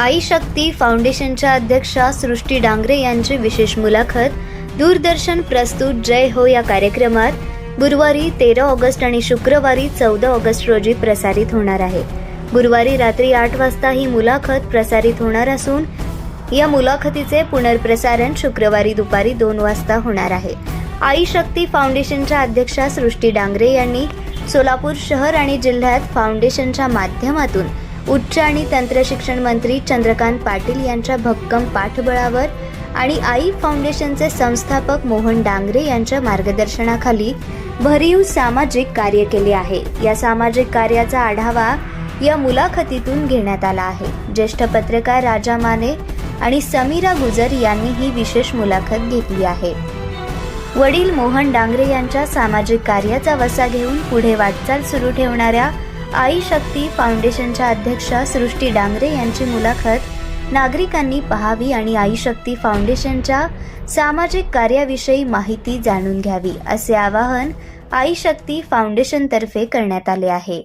आई शक्ती फाउंडेशनच्या अध्यक्षा सृष्टी डांगरे यांची विशेष मुलाखत दूरदर्शन प्रस्तुत जय हो या कार्यक्रमात गुरुवारी 13 ऑगस्ट आणि शुक्रवारी 14 ऑगस्ट रोजी प्रसारित होणार आहे। गुरुवारी रात्री 8 वाजता ही मुलाखत प्रसारित होणार असून या मुलाखतीचे पुनर्प्रसारण शुक्रवारी दुपारी 2 वाजता होणार आहे। आई शक्ती फाउंडेशनच्या अध्यक्षा सृष्टी डांगरे यांनी सोलापूर शहर आणि जिल्ह्यात फाउंडेशनच्या माध्यमातून उच्च आणि तंत्र शिक्षण मंत्री चंद्रकांत पाटील यांच्या भक्कम पाठबळावर आणि आई फाउंडेशनचे संस्थापक मोहन डांगरे यांच्या मार्गदर्शनाखाली भरीव सामाजिक कार्य केले आहे। या सामाजिक कार्याचा आढावा या मुलाखतीतून घेण्यात आला आहे। ज्येष्ठ पत्रकार राजा माने आणि समीरा गुजर यांनी ही विशेष मुलाखत घेतली आहे। वडील मोहन डांगरे यांच्या सामाजिक कार्याचा वसा घेऊन पुढे वाटचाल सुरू ठेवणाऱ्या आई शक्ती फाउंडेशनच्या अध्यक्षा सृष्टी डांगरे यांची मुलाखत नागरिकांनी पाहावी आणि आई शक्ती फाउंडेशनच्या सामाजिक कार्याविषयी माहिती जाणून घ्यावी असे आवाहन आई शक्ती फाउंडेशनतर्फे करण्यात आले आहे।